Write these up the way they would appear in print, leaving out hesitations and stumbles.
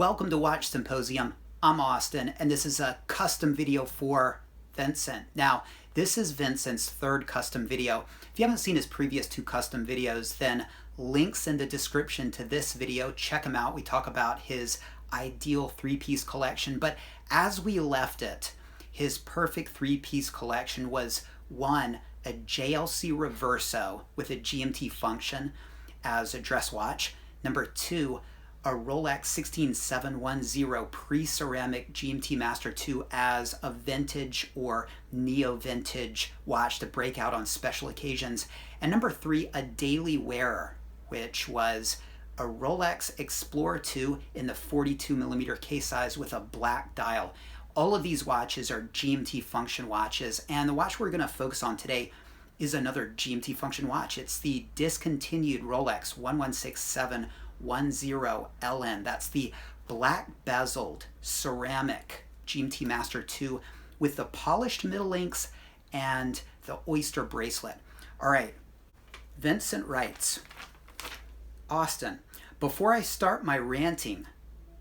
Welcome to Watch Symposium. I'm Austin, and this is a custom video for Vincent. Now, this is Vincent's third custom video. If you haven't seen his previous two custom videos, then links in the description to this video. Check him out. We talk about his ideal three-piece collection, but as we left it, his perfect three-piece collection was one, a JLC Reverso with a GMT function as a dress watch. Number two, a Rolex 16710 pre-ceramic GMT Master 2 as a vintage or neo-vintage watch to break out on special occasions. And number three, a daily wearer, which was a Rolex Explorer 2 in the 42mm case size with a black dial. All of these watches are GMT function watches, and the watch we're going to focus on today is another GMT function watch. It's the discontinued Rolex 116710LN. That's the black bezeled ceramic GMT Master 2 with the polished middle links and the oyster bracelet. All right, Vincent writes, Austin, before I start my ranting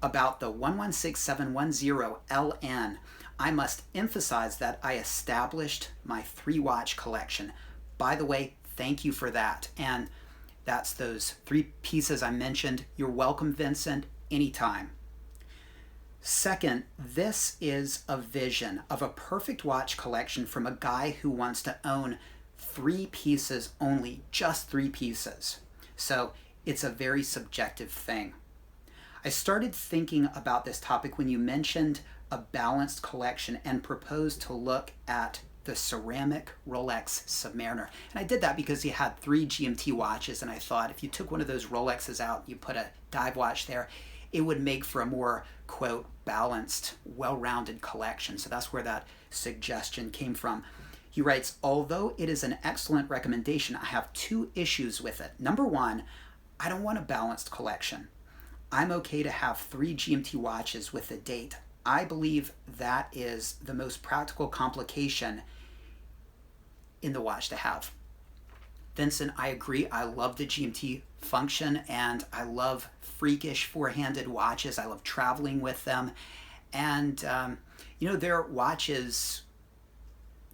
about the 116710LN, I must emphasize that I established my three watch collection. By the way, thank you for that. And that's those three pieces I mentioned. You're welcome, Vincent, anytime. Second, this is a vision of a perfect watch collection from a guy who wants to own three pieces only, just three pieces. So it's a very subjective thing. I started thinking about this topic when you mentioned a balanced collection and proposed to look at the ceramic Rolex Submariner. And I did that because he had three GMT watches, and I thought if you took one of those Rolexes out, you put a dive watch there, it would make for a more, quote, balanced, well-rounded collection. So that's where that suggestion came from. He writes, although it is an excellent recommendation, I have two issues with it. Number one, I don't want a balanced collection. I'm okay to have three GMT watches with a date. I believe that is the most practical complication in the watch to have. Vincent, I agree. I love the GMT function, and I love Freakish four-handed watches. I love traveling with them. And, they're watches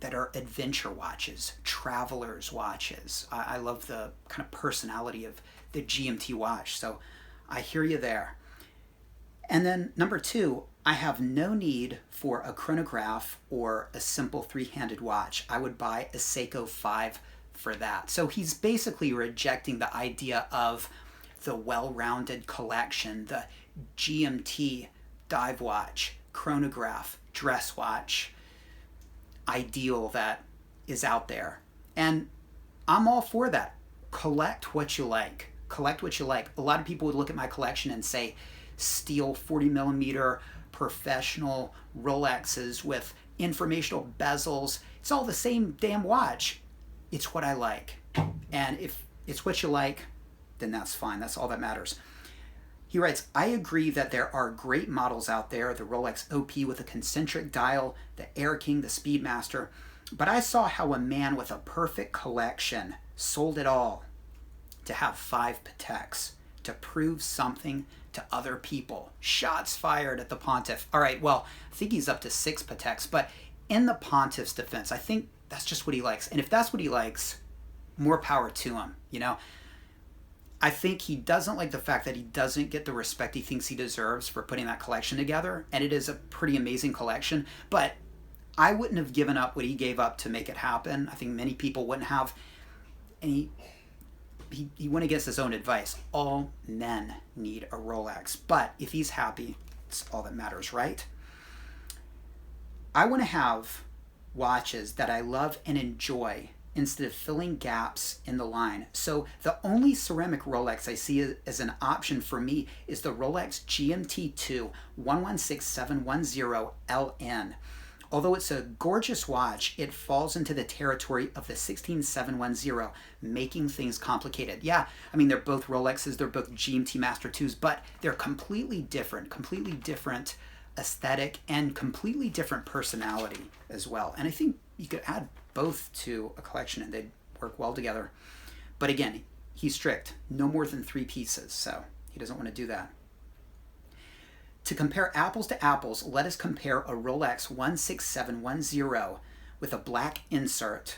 that are adventure watches, travelers' watches. I love the kind of personality of the GMT watch. So I hear you there. And then number two, I have no need for a chronograph or a simple three-handed watch. I would buy a Seiko 5 for that. So he's basically rejecting the idea of the well-rounded collection, the GMT dive watch, chronograph, dress watch ideal that is out there. And I'm all for that. Collect what you like. Collect what you like. A lot of people would look at my collection and say, steel 40mm professional Rolexes with informational bezels. It's all the same damn watch. It's what I like. And if it's what you like, then that's fine. That's all that matters. He writes, I agree that there are great models out there, the Rolex OP with a concentric dial, the Air King, the Speedmaster, but I saw how a man with a perfect collection sold it all to have 5 Pateks, to prove something to other people. Shots fired at the Pontiff. All right, well, I think he's up to 6 Pateks, but in the Pontiff's defense, I think that's just what he likes. And if that's what he likes, more power to him, I think he doesn't like the fact that he doesn't get the respect he thinks he deserves for putting that collection together, and it is a pretty amazing collection, but I wouldn't have given up what he gave up to make it happen. I think many people wouldn't have, and he went against his own advice. All men need a Rolex, but if he's happy, it's all that matters, right? I want to have watches that I love and enjoy instead of filling gaps in the line. So the only ceramic Rolex I see as an option for me is the Rolex GMT2 116710LN. Although it's a gorgeous watch, it falls into the territory of the 16710, making things complicated. Yeah, I mean, they're both Rolexes, they're both GMT Master 2s, but they're completely different aesthetic and completely different personality as well. And I think you could add both to a collection and they'd work well together. But again, he's strict. No more than 3 pieces, so he doesn't want to do that. To compare apples to apples, let us compare a Rolex 16710 with a black insert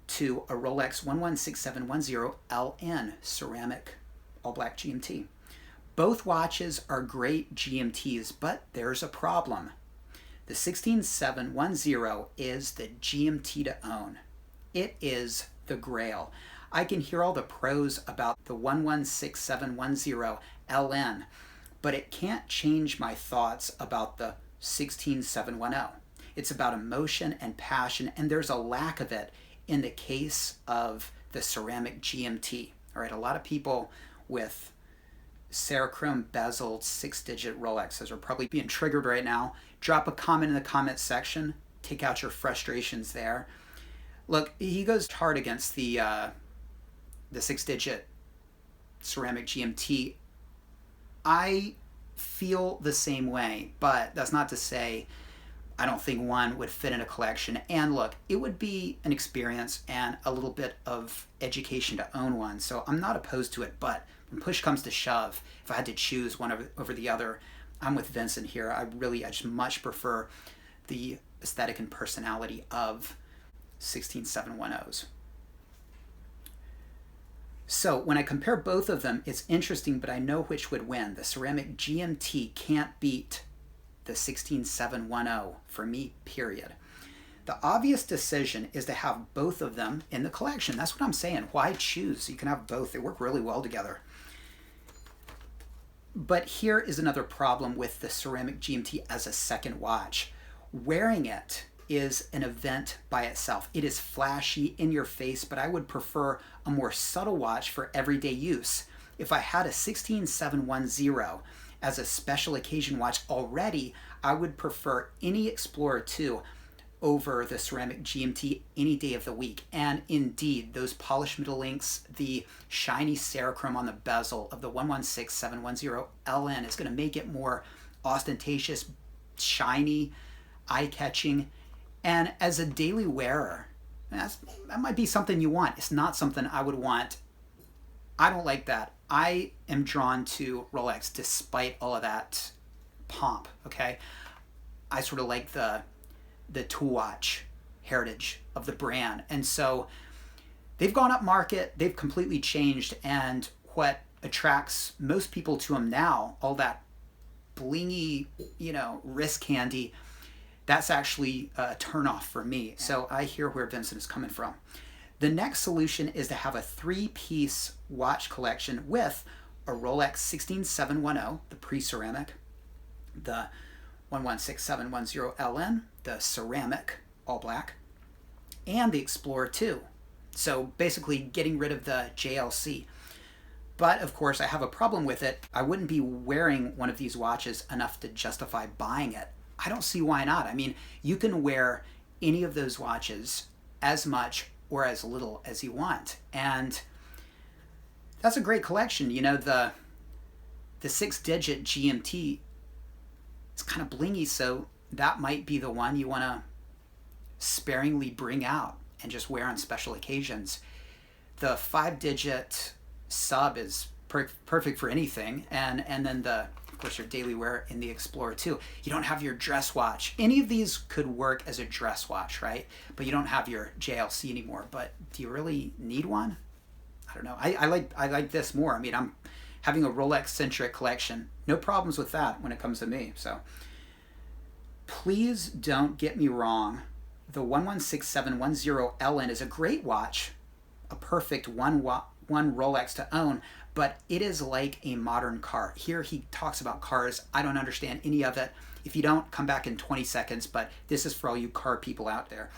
to a Rolex 116710 LN ceramic all black GMT. Both watches are great GMTs, but there's a problem. The 16710 is the GMT to own. It is the grail. I can hear all the pros about the 116710 LN, but it can't change my thoughts about the 16710. It's about emotion and passion, and there's a lack of it in the case of the Ceramic GMT. All right, a lot of people with Cerachrome bezeled 6-digit Rolexes are probably being triggered right now. Drop a comment in the comment section. Take out your frustrations there. Look, he goes hard against the 6-digit Ceramic GMT. I feel the same way, but that's not to say I don't think one would fit in a collection. And look, it would be an experience and a little bit of education to own one. So I'm not opposed to it, but when push comes to shove, if I had to choose one over the other, I'm with Vincent here. I just much prefer the aesthetic and personality of 16710s. So when I compare both of them, it's interesting, but I know which would win. The Ceramic GMT can't beat the 16710 for me, period. The obvious decision is to have both of them in the collection. That's what I'm saying. Why choose? You can have both. They work really well together. But here is another problem with the Ceramic GMT as a second watch. Wearing it is an event by itself. It is flashy, in your face, but I would prefer a more subtle watch for everyday use. If I had a 16710 as a special occasion watch already, I would prefer any Explorer 2 over the Ceramic GMT any day of the week. And indeed, those polished middle links, the shiny Cerachrome on the bezel of the 116710 LN is going to make it more ostentatious, shiny, eye-catching. And as a daily wearer, that might be something you want. It's not something I would want. I don't like that. I am drawn to Rolex despite all of that pomp, okay? I sort of like the tool watch heritage of the brand. And so they've gone up market, they've completely changed, and what attracts most people to them now, all that blingy, wrist candy, that's actually a turnoff for me. So I hear where Vincent is coming from. The next solution is to have a 3-piece watch collection with a Rolex 16710, the pre-ceramic, the 116710 LN, the ceramic, all black, and the Explorer 2. So basically getting rid of the JLC. But of course, I have a problem with it. I wouldn't be wearing one of these watches enough to justify buying it. I don't see why not. I mean, you can wear any of those watches as much or as little as you want. And that's a great collection. The 6-digit GMT is kind of blingy, so that might be the one you want to sparingly bring out and just wear on special occasions. The 5-digit sub is perfect for anything, and then of course your daily wear in the Explorer 2. You don't have your dress watch. Any of these could work as a dress watch, right? But you don't have your JLC anymore. But do you really need one? I don't know. I like this more. I mean, I'm having a Rolex-centric collection. No problems with that when it comes to me. So please don't get me wrong. The 116710 LN is a great watch, a perfect one Rolex to own, but it is like a modern car. Here he talks about cars. I don't understand any of it. If you don't, come back in 20 seconds, but this is for all you car people out there.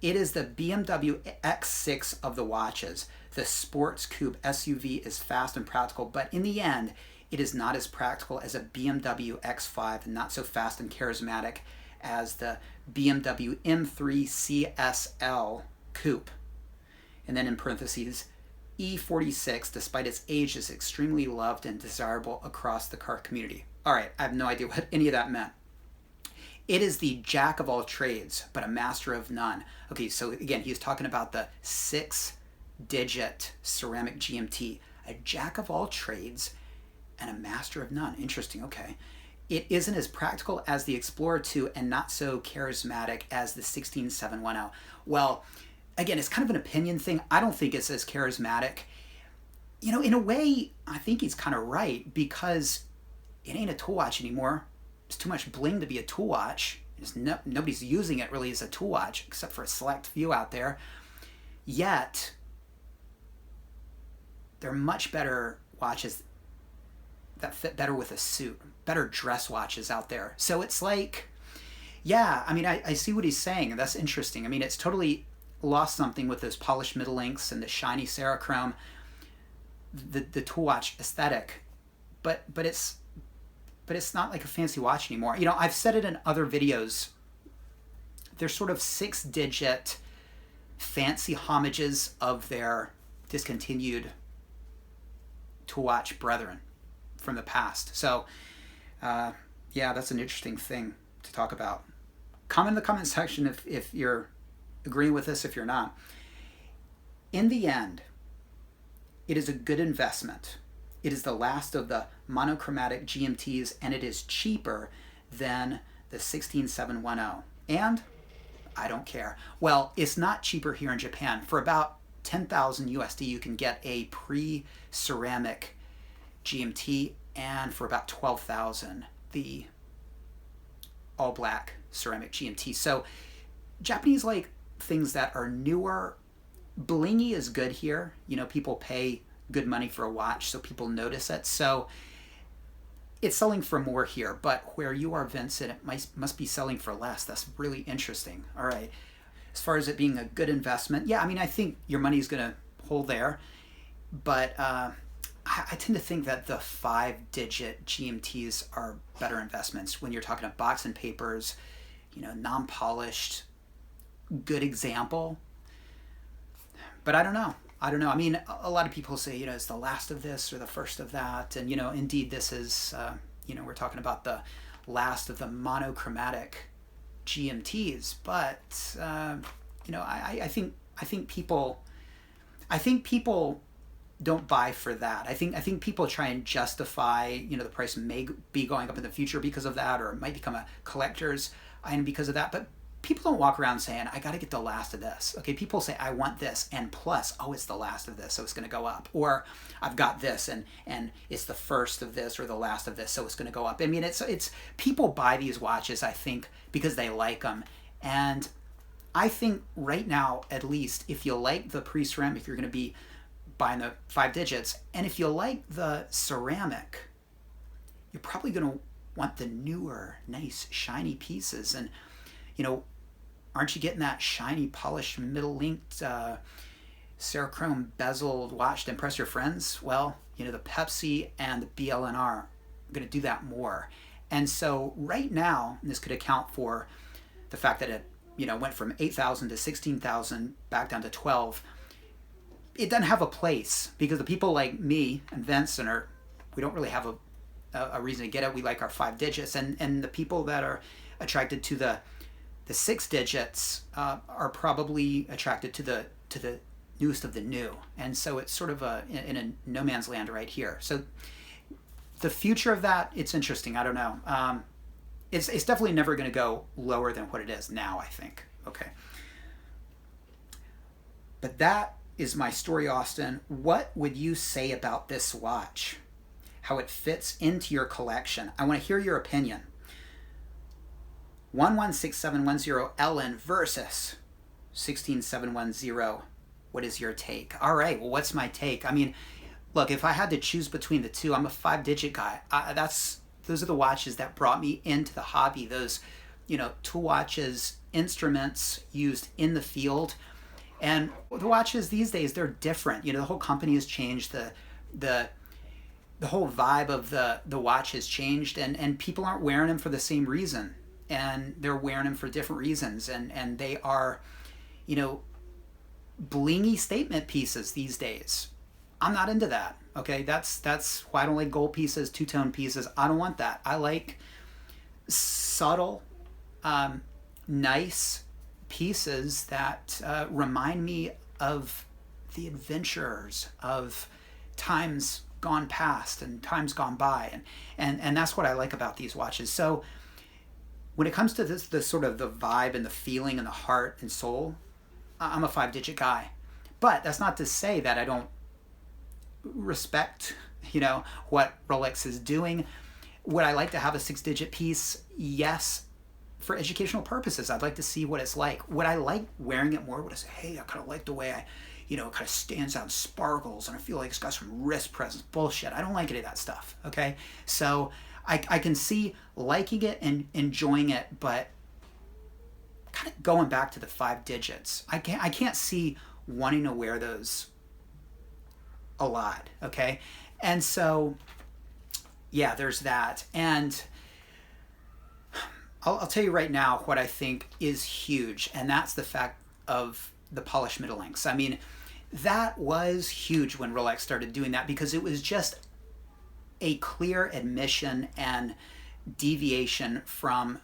It is the BMW X6 of the watches. The sports coupe SUV is fast and practical, but in the end, it is not as practical as a BMW X5 and not so fast and charismatic as the BMW M3 CSL coupe. And then in parentheses, E46, despite its age, is extremely loved and desirable across the car community. All right, I have no idea what any of that meant. It is the jack of all trades, but a master of none. Okay, so again, he's talking about the 6-digit Ceramic GMT, a jack of all trades and a master of none. Interesting, okay. it isn't as practical as the Explorer 2 and not so charismatic as the 16710. Well, again, it's kind of an opinion thing. I don't think it's as charismatic. You know, in a way, I think he's kind of right, because it ain't a tool watch anymore. It's too much bling to be a tool watch. Nobody's using it really as a tool watch, except for a select few out there. Yet, there are much better watches that fit better with a suit, better dress watches out there. So it's like, yeah, I mean, I see what he's saying, and that's interesting. I mean, it's totally lost something with those polished middle links and the shiny Cerachrome, the tool watch aesthetic, but it's not like a fancy watch anymore. You know, I've said it in other videos. They're sort of 6-digit fancy homages of their discontinued tool watch brethren from the past. So, yeah, that's an interesting thing to talk about. Comment in the comment section if you're agreeing with this, if you're not. In the end, it is a good investment. It is the last of the monochromatic GMTs, and it is cheaper than the 16710. And I don't care. Well, it's not cheaper here in Japan. For about 10,000 USD, you can get a pre-ceramic GMT, and for about 12,000, the all-black ceramic GMT. So Japanese like things that are newer. Blingy is good here. You know, people pay good money for a watch, so people notice it. So it's selling for more here, but where you are, Vincent, it must be selling for less. That's really interesting. All right. As far as it being a good investment, yeah, I mean, I think your money's going to hold there, but I tend to think that the 5-digit GMTs are better investments when you're talking about box and papers, you know, non-polished, good example. But I don't know. I mean, a lot of people say, you know, it's the last of this or the first of that. And, you know, indeed, this is, you know, we're talking about the last of the monochromatic GMTs. But, you know, I think people don't buy for that. I think people try and justify, you know, the price may be going up in the future because of that, or it might become a collector's item because of that. But people don't walk around saying, I got to get the last of this. Okay, people say, I want this, and plus, oh, it's the last of this, so it's going to go up. Or I've got this, and it's the first of this or the last of this, so it's going to go up. I mean, it's people buy these watches, I think, because they like them. And I think right now, at least, if you like the pre-ceramic, you're going to be buying the 5 digits. And if you like the ceramic, you're probably going to want the newer, nice, shiny pieces. And, you know, aren't you getting that shiny, polished, middle-linked, Cerachrome bezeled watch to impress your friends? Well, you know, the Pepsi and the BLNR are going to do that more. And so right now, and this could account for the fact that it, you know, went from 8,000 to 16,000 back down to 12. It doesn't have a place because the people like me and Vincent we don't really have a reason to get it. We like our 5 digits, and the people that are attracted to the 6 digits are probably attracted to the newest of the new. And so it's sort of in a no man's land right here. So the future of that, it's interesting. I don't know. It's definitely never going to go lower than what it is now, I think. Okay. But that is my story, Austin. What would you say about this watch? How it fits into your collection? I want to hear your opinion. 116710 Ellen versus 16710. What is your take? All right, well, what's my take? I mean, look, if I had to choose between the two, I'm a 5-digit guy. Those are the watches that brought me into the hobby. Those, you know, tool watches, instruments used in the field. And the watches these days, they're different. You know, the whole company has changed. The whole vibe of the watch has changed, and people aren't wearing them for the same reason. And they're wearing them for different reasons. And they are, you know, blingy statement pieces these days. I'm not into that. Okay, that's why I don't like gold pieces, two-tone pieces. I don't want that. I like subtle, nice pieces that remind me of the adventures of times gone past and time's gone by, and that's what I like about these watches. So when it comes to this, the sort of the vibe and the feeling and the heart and soul, I'm a 5-digit guy. But that's not to say that I don't respect, what Rolex is doing. Would I like to have a 6-digit piece? Yes, for educational purposes. I'd like to see what it's like. Would I like wearing it more? Would I say, hey, I kind of like the way it kind of stands out and sparkles, and I feel like it's got some wrist presence? Bullshit. I don't like any of that stuff, okay? So I can see liking it and enjoying it, but kind of going back to the 5 digits. I can't see wanting to wear those a lot, okay? And so, yeah, there's that. And I'll tell you right now what I think is huge, and that's the fact of the polished middle links. I mean, that was huge when Rolex started doing that, because it was just a clear admission and deviation from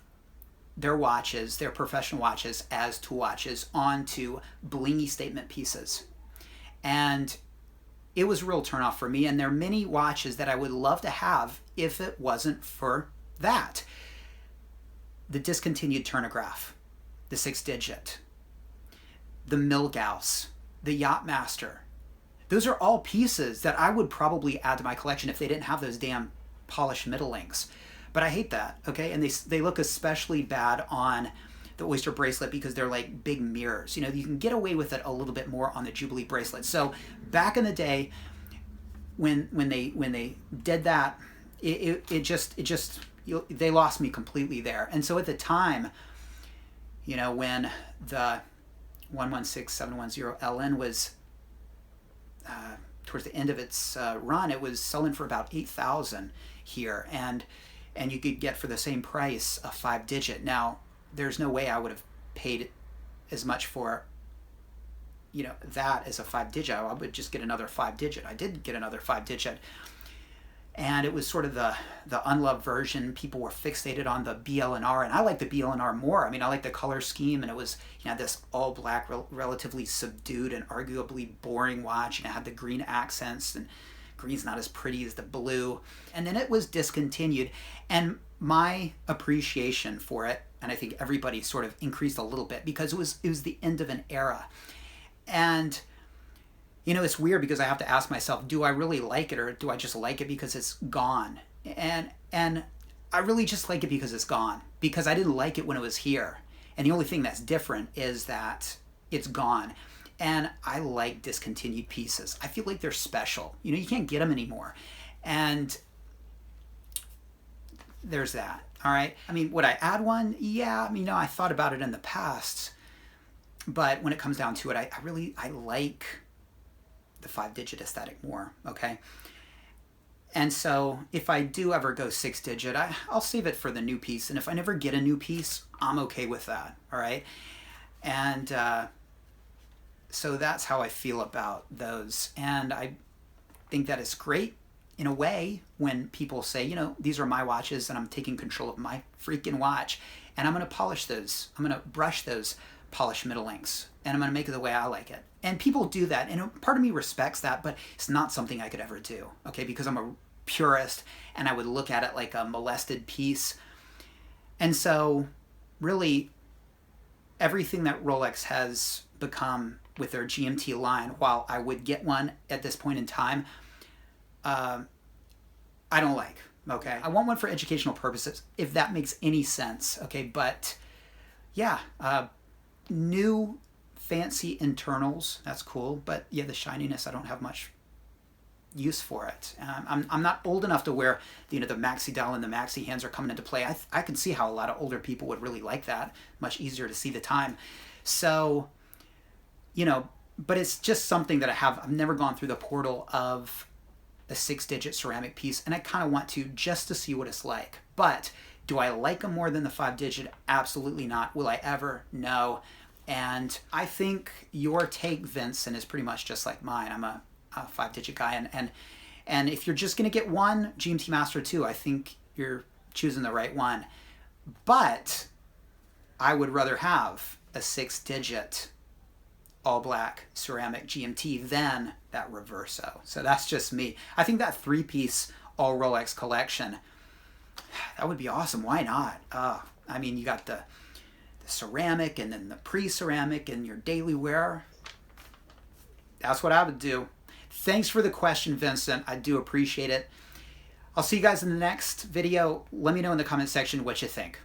their watches, their professional watches, as to watches onto blingy statement pieces. And it was a real turnoff for me, and there are many watches that I would love to have if it wasn't for that. The discontinued chronograph, the 6-digit, the Milgauss, the Yachtmaster. Those are all pieces that I would probably add to my collection if they didn't have those damn polished middle links. But I hate that, okay? And they look especially bad on the Oyster bracelet because they're like big mirrors. You can get away with it a little bit more on the Jubilee bracelet. So back in the day, when they did that, they lost me completely there. And so at the time, when the 116710 LN was towards the end of its run, it was selling for about 8,000 here, and you could get for the same price a 5-digit. Now, there's no way I would have paid as much for that as a 5-digit. I would just get another 5-digit. I did get another 5-digit, and it was sort of the unloved version. People were fixated on the BL&R, and I like the BL&R more. I mean, I like the color scheme, and it was this all black, relatively subdued and arguably boring watch, and it had the green accents, and green's not as pretty as the blue. And then it was discontinued, and my appreciation for it, and I think everybody, sort of increased a little bit, because it was the end of an era. And it's weird, because I have to ask myself, do I really like it, or do I just like it because it's gone? And I really just like it because it's gone, because I didn't like it when it was here. And the only thing that's different is that it's gone. And I like discontinued pieces. I feel like they're special. You can't get them anymore. And there's that. All right. I mean, would I add one? Yeah. I mean, I thought about it in the past, but when it comes down to it, I like the 5-digit aesthetic more. Okay. And so if I do ever go 6-digit, I'll save it for the new piece. And if I never get a new piece, I'm okay with that. All right. And so that's how I feel about those. And I think that it's great in a way when people say, these are my watches and I'm taking control of my freaking watch, and I'm going to polish those. I'm going to brush those polished middle links, and I'm going to make it the way I like it. And people do that, and part of me respects that, but it's not something I could ever do, okay, because I'm a purist, and I would look at it like a molested piece. And so really everything that Rolex has become with their GMT line, while I would get one at this point in time, I don't like, okay? I want one for educational purposes, if that makes any sense, okay? But yeah, new fancy internals, that's cool, but yeah, the shininess, I don't have much use for it. I'm not old enough to where the maxi dial and the maxi hands are coming into play. I can see how a lot of older people would really like that. Much easier to see the time. So, but it's just something that I've never gone through the portal of a 6-digit ceramic piece, and I kind of want to, just to see what it's like. But do I like them more than the 5-digit? Absolutely not. Will I ever? No. And I think your take, Vincent, is pretty much just like mine. I'm a 5-digit guy, and if you're just going to get one, GMT Master 2, I think you're choosing the right one. But I would rather have a 6-digit all black ceramic GMT, then that reverso. So that's just me. I think that 3-piece all Rolex collection, that would be awesome. Why not? I mean, you got the ceramic and then the pre-ceramic and your daily wear. That's what I would do. Thanks for the question, Vincent. I do appreciate it. I'll see you guys in the next video. Let me know in the comment section what you think.